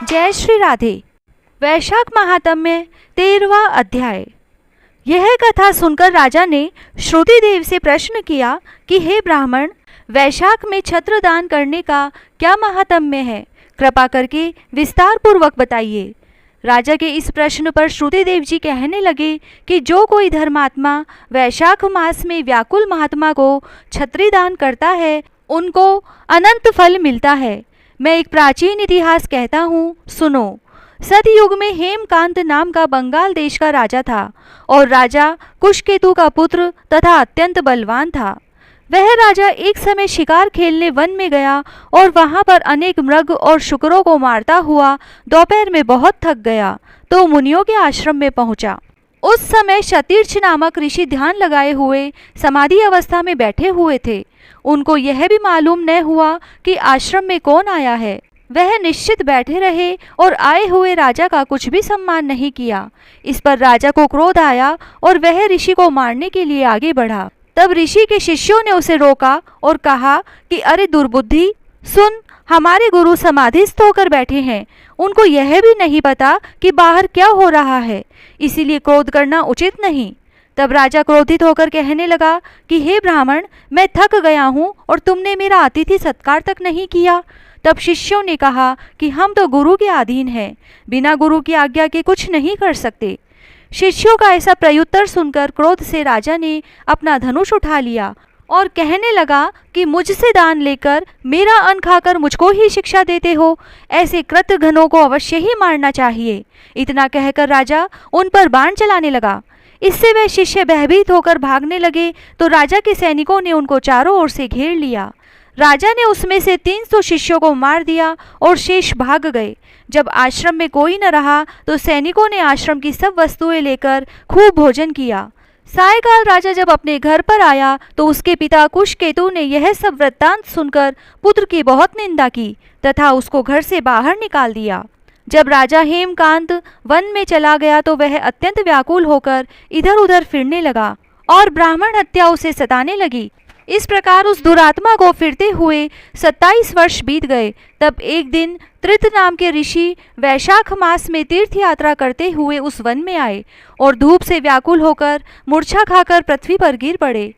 जय श्री राधे। वैशाख महात्म्य 13वां अध्याय। यह कथा सुनकर राजा ने श्रुति देव से प्रश्न किया कि हे ब्राह्मण, वैशाख में छत्र दान करने का क्या महात्म्य है, कृपा करके विस्तार पूर्वक बताइए। राजा के इस प्रश्न पर श्रुति देव जी कहने लगे कि जो कोई धर्मात्मा वैशाख मास में व्याकुल महात्मा को छत्री दान करता है, उनको अनंत फल मिलता है। मैं एक प्राचीन इतिहास कहता हूँ, सुनो। सतयुग में हेमकांत नाम का बंगाल देश का राजा था और राजा कुशकेतु का पुत्र तथा अत्यंत बलवान था। वह राजा एक समय शिकार खेलने वन में गया और वहां पर अनेक मृग और शुकरों को मारता हुआ दोपहर में बहुत थक गया तो मुनियों के आश्रम में पहुंचा। उस समय शतीर्ष नामक ऋषि ध्यान लगाए हुए समाधि अवस्था में बैठे हुए थे। उनको यह भी मालूम न हुआ कि आश्रम में कौन आया है। वह निश्चित बैठे रहे और आए हुए राजा का कुछ भी सम्मान नहीं किया। इस पर राजा को क्रोध आया और वह ऋषि को मारने के लिए आगे बढ़ा। तब ऋषि के शिष्यों ने उसे रोका और कहा कि अरे दुर्बुद्धि, सुन, हमारे गुरु समाधिस्थ होकर बैठे हैं, उनको यह भी नहीं पता कि बाहर क्या हो रहा है, इसीलिए क्रोध करना उचित नहीं। तब राजा क्रोधित होकर कहने लगा कि हे ब्राह्मण, मैं थक गया हूँ और तुमने मेरा अतिथि सत्कार तक नहीं किया। तब शिष्यों ने कहा कि हम तो गुरु के अधीन हैं, बिना गुरु की आज्ञा के कुछ नहीं कर सकते। शिष्यों का ऐसा प्रत्युत्तर सुनकर क्रोध से राजा ने अपना धनुष उठा लिया और कहने लगा कि मुझसे दान लेकर मेरा अन्न खाकर मुझको ही शिक्षा देते हो, ऐसे कृतघ्नों को अवश्य ही मारना चाहिए। इतना कहकर राजा उन पर बाण चलाने लगा। इससे वे शिष्य भयभीत होकर भागने लगे तो राजा के सैनिकों ने उनको चारों ओर से घेर लिया। राजा ने उसमें से 300 शिष्यों को मार दिया और शेष भाग गए। जब आश्रम में कोई न रहा तो सैनिकों ने आश्रम की सब वस्तुएं लेकर खूब भोजन किया। सायकाल राजा जब अपने घर पर आया तो उसके पिता कुशकेतु ने यह सब वृत्तांत सुनकर पुत्र की बहुत निंदा की तथा उसको घर से बाहर निकाल दिया। जब राजा हेमकांत वन में चला गया तो वह अत्यंत व्याकुल होकर इधर उधर फिरने लगा और ब्राह्मण हत्या उसे सताने लगी। इस प्रकार उस दुरात्मा को फिरते हुए 27 वर्ष बीत गए। तब एक दिन त्रित नाम के ऋषि वैशाख मास में तीर्थ यात्रा करते हुए उस वन में आए और धूप से व्याकुल होकर मूर्छा खाकर पृथ्वी पर गिर पड़े।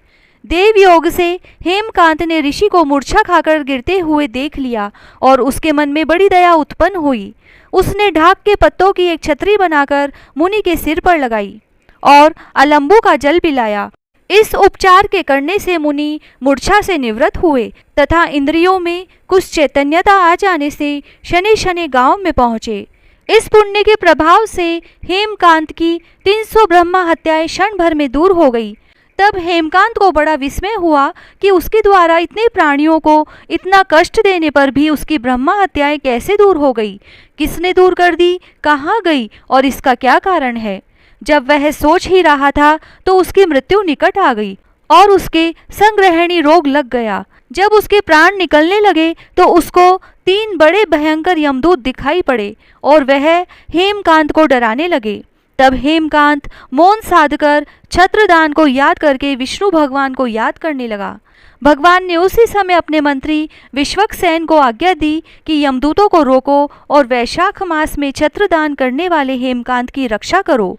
देव योग से हेमकांत ने ऋषि को मूर्छा खाकर गिरते हुए देख लिया और उसके मन में बड़ी दया उत्पन्न हुई। उसने ढाक के पत्तों की एक छतरी बनाकर मुनि के सिर पर लगाई और अलंबू का जल पिलाया। इस उपचार के करने से मुनि मूर्छा से निवृत्त हुए तथा इंद्रियों में कुछ चैतन्यता आ जाने से शनि शनि गांव में पहुँचे। इस पुण्य के प्रभाव से हेमकांत की 300 ब्रह्मा हत्याएं क्षण भर में दूर हो गई। तब हेमकांत को बड़ा विस्मय हुआ कि उसके द्वारा इतने प्राणियों को इतना कष्ट देने पर भी उसकी ब्रह्मा हत्याएं कैसे दूर हो गई, किसने दूर कर दी, कहाँ गई और इसका क्या कारण है। जब वह सोच ही रहा था तो उसकी मृत्यु निकट आ गई और उसके संग्रहणी रोग लग गया। जब उसके प्राण निकलने लगे तो उसको 3 बड़े भयंकर यमदूत दिखाई पड़े और वह हेमकांत को डराने लगे। तब हेमकांत मौन साधकर छत्रदान को याद करके विष्णु भगवान को याद करने लगा। भगवान ने उसी समय अपने मंत्री विश्वक्सेन को आज्ञा दी कि यमदूतों को रोको और वैशाख मास में छत्रदान करने वाले हेमकांत की रक्षा करो।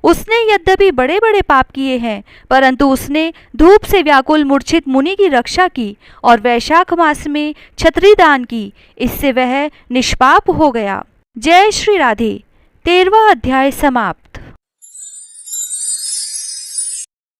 उसने यद्यपि बड़े बड़े पाप किए हैं, परंतु उसने धूप से व्याकुल मूर्छित मुनि की रक्षा की और वैशाख मास में छत्री दान की। इससे वह निष्पाप हो गया। जय श्री राधे। 13वां अध्याय समाप्त।